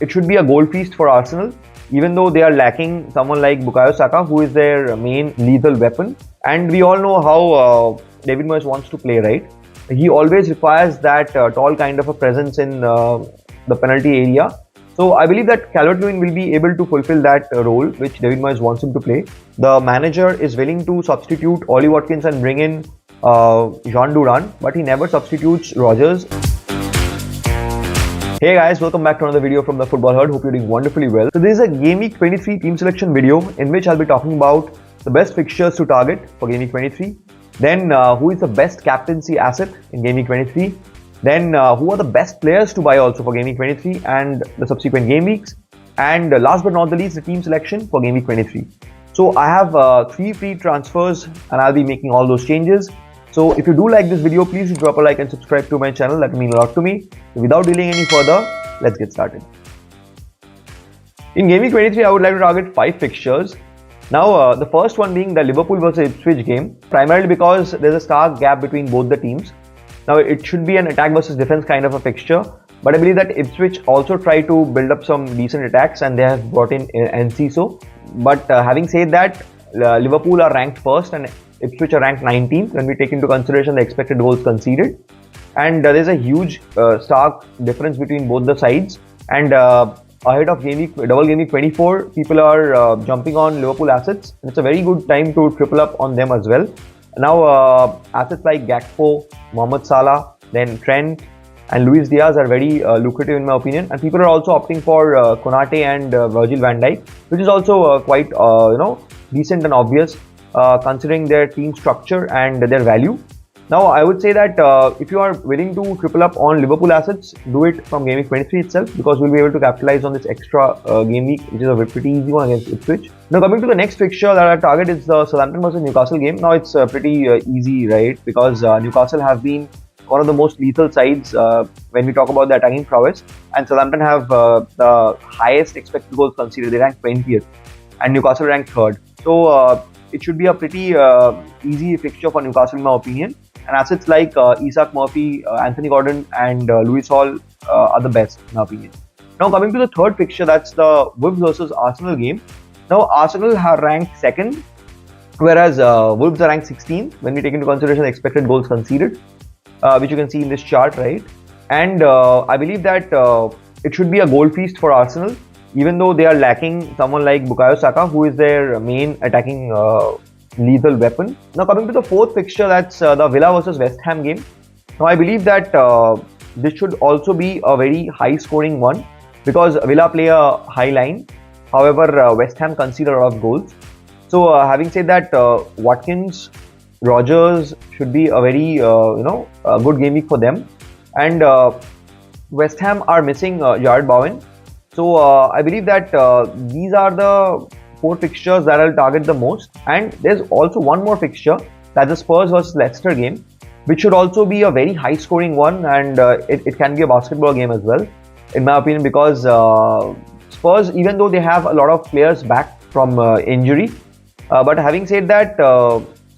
it should be a goal feast for Arsenal, even though they are lacking someone like Bukayo Saka, who is their main lethal weapon. And we all know how David Moyes wants to play, right? He always requires that tall kind of a presence in the penalty area. So I believe that Calvert-Lewin will be able to fulfill that role which David Moyes wants him to play. The manager is willing to substitute Ollie Watkins and bring in Jean Duran, but he never substitutes Rodgers. Hey guys, welcome back to another video from the Football Herd. Hope you're doing wonderfully well. So this is a Game Week 23 team selection video in which I'll be talking about the best fixtures to target for Game Week 23. Then who is the best captaincy asset in Game Week 23. Then who are the best players to buy also for Game Week 23 and the subsequent game weeks. And last but not the least, the team selection for Game Week 23. So I have 3 free transfers and I'll be making all those changes. So if you do like this video, please drop a like and subscribe to my channel. That will mean a lot to me. So without delaying any further, let's get started. In Game Week 23, I would like to target 5 fixtures. Now, the first one being the Liverpool vs Ipswich game, primarily because there's a stark gap between both the teams. Now, it should be an attack versus defense kind of a fixture, but I believe that Ipswich also try to build up some decent attacks and they have brought in Enciso. But having said that, Liverpool are ranked first and Ipswich are ranked 19th when we take into consideration the expected goals conceded. And there's a huge stark difference between both the sides. And ahead of double game week 24, people are jumping on Liverpool assets. And it's a very good time to triple up on them as well. Now, assets like Gakpo, Mohamed Salah, then Trent and Luis Diaz are very lucrative in my opinion. And people are also opting for Konate and Virgil van Dijk, which is also quite decent and obvious considering their team structure and their value. Now, I would say that if you are willing to triple up on Liverpool assets, do it from Game Week 23 itself, because we'll be able to capitalize on this extra game week, which is a pretty easy one against Ipswich. Now, coming to the next fixture that I target is the Southampton vs Newcastle game. Now, it's pretty easy, right? Because Newcastle have been one of the most lethal sides when we talk about the attacking prowess, and Southampton have the highest expected goals conceded. They rank 20th, and Newcastle ranked 3rd. So, it should be a pretty easy fixture for Newcastle in my opinion. And assets like Isak Murphy, Anthony Gordon and Lewis Hall are the best in my opinion. Now coming to the third fixture, that's the Wolves versus Arsenal game. Now Arsenal are ranked 2nd, whereas Wolves are ranked 16th when we take into consideration the expected goals conceded, which you can see in this chart, right? And I believe that it should be a goal feast for Arsenal, even though they are lacking someone like Bukayo Saka, who is their main attacking lethal weapon. Now coming to the fourth fixture, that's the Villa versus West Ham game. Now I believe that this should also be a very high scoring one, because Villa play a high line. However, West Ham concede a lot of goals. So having said that, Watkins, Rodgers should be a very a good game week for them. And West Ham are missing Jared Bowen. So I believe that these are the 4 fixtures that I'll target the most. And there's also one more fixture, that's the Spurs versus Leicester game, which should also be a very high scoring one, and it can be a basketball game as well in my opinion, because Spurs, even though they have a lot of players back from injury, but having said that,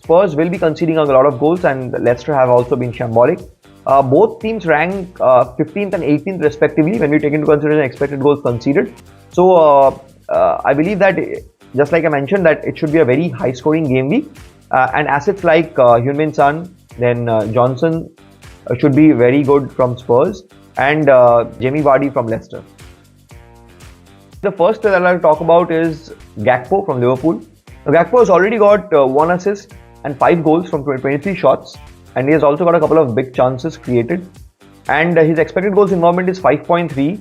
Spurs will be conceding a lot of goals and Leicester have also been shambolic. Both teams rank 15th and 18th respectively when we take into consideration expected goals conceded. So I believe that, just like I mentioned, that it should be a very high scoring game week, and assets like Heung-min Son, then Johnson should be very good from Spurs, and Jamie Vardy from Leicester. The first player that I'll talk about is Gakpo from Liverpool. Now, Gakpo has already got 1 assist and 5 goals from 23 shots, and he has also got a couple of big chances created, and his expected goals involvement is 5.3.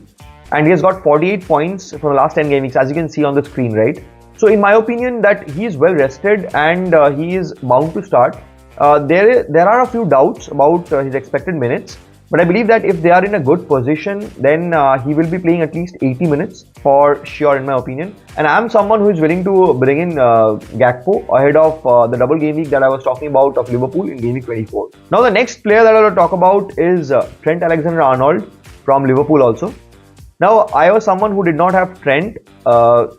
and he has got 48 points from the last 10 game weeks, as you can see on the screen, right? So in my opinion, that he is well rested and he is bound to start. There are a few doubts about his expected minutes, but I believe that if they are in a good position, then he will be playing at least 80 minutes for sure in my opinion. And I am someone who is willing to bring in Gakpo ahead of the double game week that I was talking about of Liverpool in game week 24. Now the next player that I will talk about is Trent Alexander-Arnold from Liverpool also. Now, I was someone who did not have Trent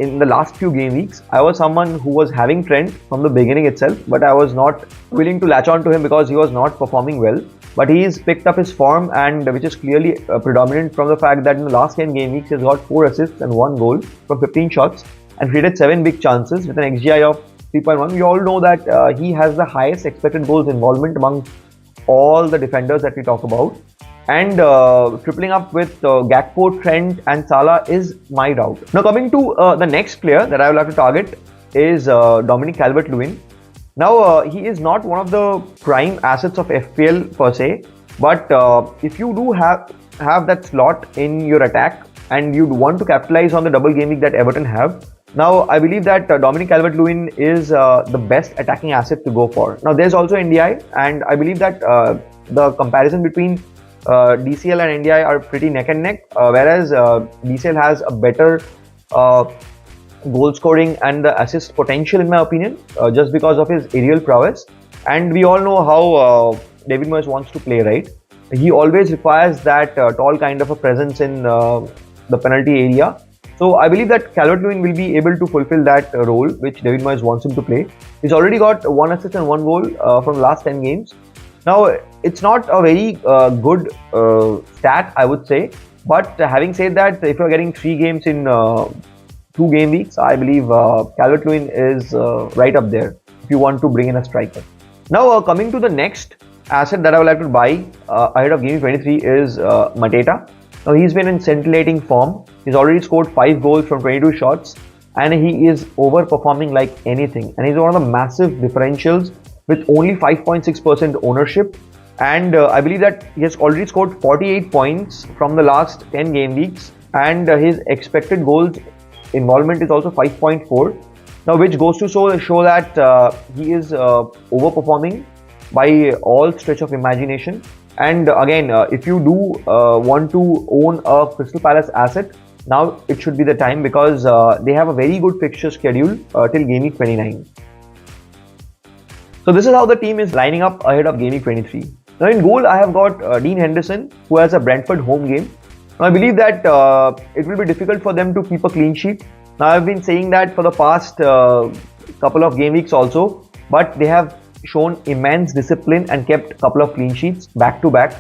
in the last few game weeks. I was someone who was having Trent from the beginning itself, but I was not willing to latch on to him because he was not performing well. but he's picked up his form, and which is clearly predominant from the fact that in the last 10 game weeks he's got 4 assists and 1 goal from 15 shots and created 7 big chances with an XGI of 3.1. We all know that he has the highest expected goals involvement among all the defenders that we talk about, and tripling up with Gakpo, Trent and Salah is my doubt. Now coming to the next player that I will have to target is Dominic Calvert-Lewin. Now he is not one of the prime assets of FPL per se, but if you do have that slot in your attack and you want to capitalize on the double game week that Everton have, now I believe that Dominic Calvert-Lewin is the best attacking asset to go for. Now there's also NDI, and I believe that the comparison between DCL and NDI are pretty neck and neck, whereas DCL has a better goal scoring and the assist potential in my opinion, just because of his aerial prowess. And we all know how David Moyes wants to play, right? He always requires that tall kind of a presence in the penalty area. So I believe that Calvert-Lewin will be able to fulfill that role which David Moyes wants him to play. He's already got 1 assist and 1 goal from the last 10 games. Now it's not a very good stat, I would say, but having said that, if you're getting 3 games in 2 game weeks, I believe Calvert-Lewin is right up there if you want to bring in a striker. Now coming to the next asset that I would like to buy ahead of GW23 is Mateta. Now he's been in scintillating form. He's already scored 5 goals from 22 shots, and he is overperforming like anything. And he's one of the massive differentials with only 5.6% ownership. And I believe that he has already scored 48 points from the last 10 game weeks, and his expected goals involvement is also 5.4. Now, which goes to show that he is overperforming by all stretch of imagination. And again, if you do want to own a Crystal Palace asset, now it should be the time, because they have a very good fixture schedule till game week 29. So this is how the team is lining up ahead of game week 23. Now in goal, I have got Dean Henderson, who has a Brentford home game. Now I believe that it will be difficult for them to keep a clean sheet. Now I've been saying that for the past couple of game weeks also, but they have shown immense discipline and kept a couple of clean sheets back to back.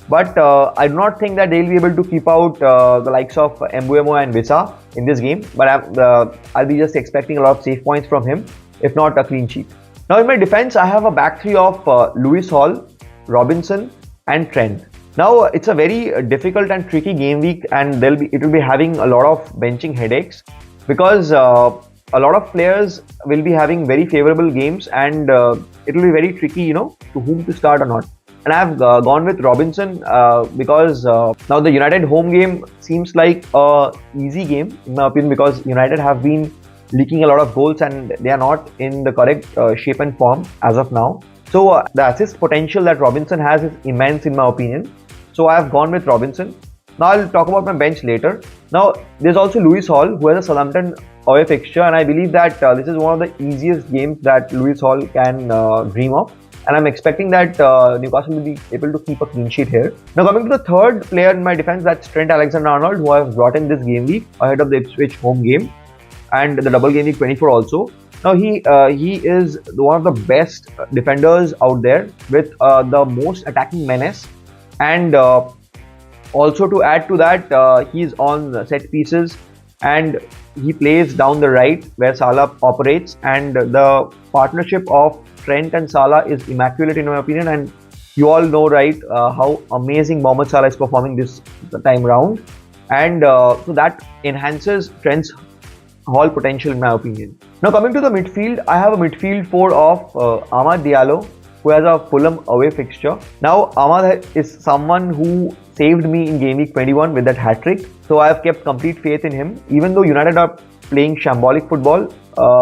But I do not think that they'll be able to keep out the likes of Mbuemo and Wissa in this game. But I'll be just expecting a lot of safe points from him, if not a clean sheet. Now in my defense, I have a back three of Lewis Hall, Robinson and Trent. Now it's a very difficult and tricky game week, and it will be having a lot of benching headaches, because a lot of players will be having very favorable games, and it will be very tricky, to whom to start or not. And I've gone with Robinson because now the United home game seems like a easy game in my opinion, because United have been leaking a lot of goals and they are not in the correct shape and form as of now. So the assist potential that Robinson has is immense in my opinion. So I have gone with Robinson. Now I'll talk about my bench later. Now there's also Lewis Hall, who has a Southampton away fixture, and I believe that this is one of the easiest games that Lewis Hall can dream of. And I'm expecting that Newcastle will be able to keep a clean sheet here. Now coming to the third player in my defense, that's Trent Alexander-Arnold, who I have brought in this game week ahead of the Ipswich home game and the double game week 24 also. Now he is one of the best defenders out there with the most attacking menace, and also to add to that, he's on set pieces and he plays down the right where Salah operates, and the partnership of Trent and Salah is immaculate in my opinion. And you all know, right, how amazing Mohamed Salah is performing this time round, and so that enhances Trent's Hall potential in my opinion. Now coming to the midfield, I have a midfield four of Amad Diallo, who has a Fulham away fixture. Now Amad is someone who saved me in game week 21 with that hat-trick, so I have kept complete faith in him, even though United are playing shambolic football,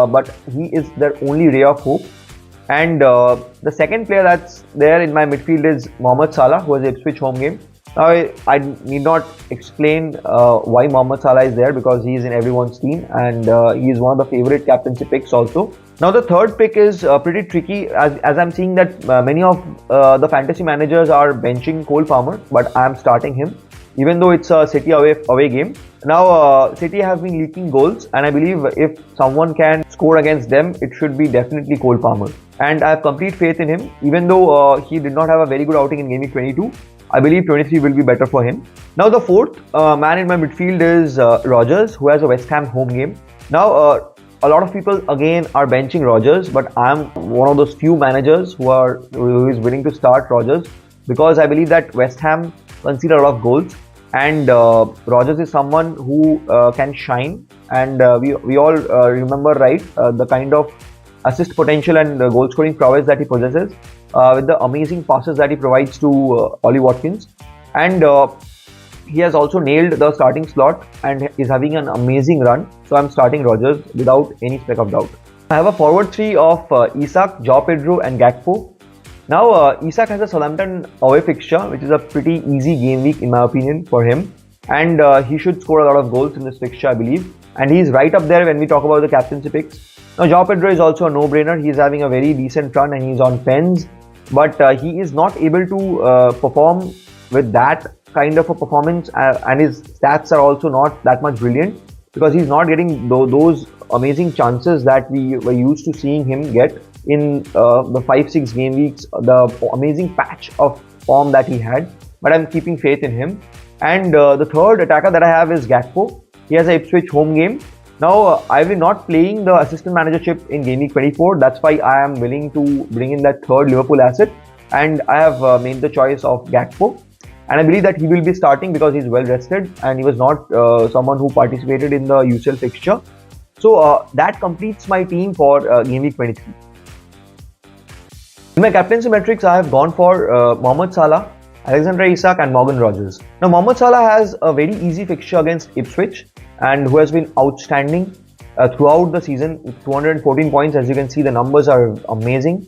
but he is their only ray of hope. And the second player that's there in my midfield is Mohamed Salah, who has the Ipswich home game. Now I need not explain why Mohamed Salah is there, because he is in everyone's team and he is one of the favorite captaincy picks also. Now the third pick is pretty tricky, as I'm seeing that many of the fantasy managers are benching Cole Palmer, but I am starting him. Even though it's a City away game, Now, City have been leaking goals, and I believe if someone can score against them, it should be definitely Cole Palmer. And I have complete faith in him, even though he did not have a very good outing in Game Week 22. I believe 23 will be better for him. Now, the fourth man in my midfield is Rodgers, who has a West Ham home game. Now, a lot of people again are benching Rodgers, but I am one of those few managers who is willing to start Rodgers, because I believe that West Ham concede a lot of goals, and Rodgers is someone who can shine, and we all remember, right, the kind of assist potential and goal scoring prowess that he possesses, with the amazing passes that he provides to Ollie Watkins, and he has also nailed the starting slot and is having an amazing run. So I'm starting Rodgers without any speck of doubt. I have a forward three of Isak, João Pedro and Gakpo. Now, Isak has a Southampton away fixture, which is a pretty easy game week in my opinion for him, and he should score a lot of goals in this fixture, I believe, and he's right up there when we talk about the captaincy picks. Now, João Pedro is also a no-brainer. He's having a very decent run and he's on pens, but he is not able to perform with that kind of a performance, and his stats are also not that much brilliant, because he's not getting those amazing chances that we were used to seeing him get in the 5-6 game weeks, the amazing patch of form that he had. But I'm keeping faith in him. And the third attacker that I have is Gakpo. He has a Ipswich home game. Now, I will not playing the assistant managership in Game Week 24. That's why I am willing to bring in that third Liverpool asset, and I have made the choice of Gakpo. And I believe that he will be starting because he's well rested and he was not someone who participated in the UCL fixture. So that completes my team for Game Week 23. In my captaincy metrics, I have gone for Mohamed Salah, Alexander Isak and Morgan Rodgers. Now, Mohamed Salah has a very easy fixture against Ipswich, and who has been outstanding throughout the season with 214 points. As you can see, the numbers are amazing.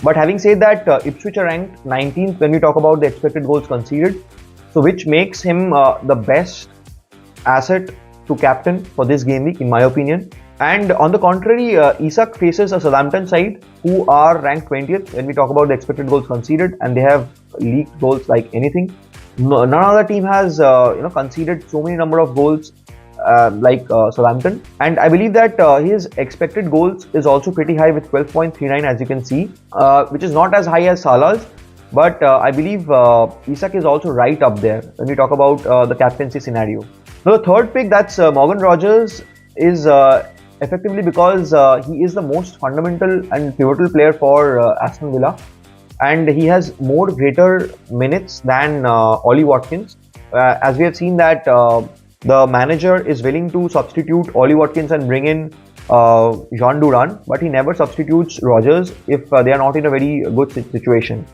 But having said that, Ipswich are ranked 19th when we talk about the expected goals conceded, so which makes him the best asset to captain for this game week in my opinion. And on the contrary, Isak faces a Southampton side who are ranked 20th when we talk about the expected goals conceded, and they have leaked goals like anything. None other team has conceded so many number of goals like Southampton, and I believe that his expected goals is also pretty high with 12.39, as you can see, which is not as high as Salah's, but I believe Isak is also right up there when we talk about the captaincy scenario. Now, the third pick, that's Morgan Rodgers, is effectively because he is the most fundamental and pivotal player for Aston Villa, and he has more greater minutes than Ollie Watkins, as we have seen that the manager is willing to substitute Ollie Watkins and bring in Jean Duran, but he never substitutes Rodgers if they are not in a very good situation.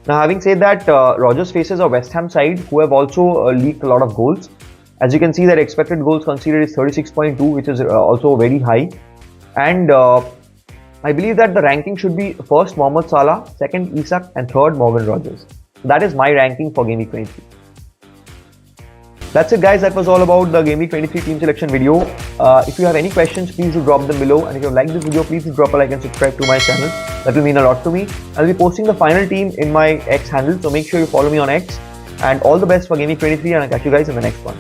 Now, having said that, Rodgers faces a West Ham side who have also leaked a lot of goals. As you can see, their expected goals conceded is 36.2, which is also very high. And I believe that the ranking should be first Mohamed Salah, second Isak, and third Morgan Rodgers. So that is my ranking for Game Week 23. That's it, guys. That was all about the Game Week 23 team selection video. If you have any questions, please do drop them below. And if you like this video, please do drop a like and subscribe to my channel. That will mean a lot to me. I'll be posting the final team in my X handle, so make sure you follow me on X. And all the best for Game Week 23, and I'll catch you guys in the next one.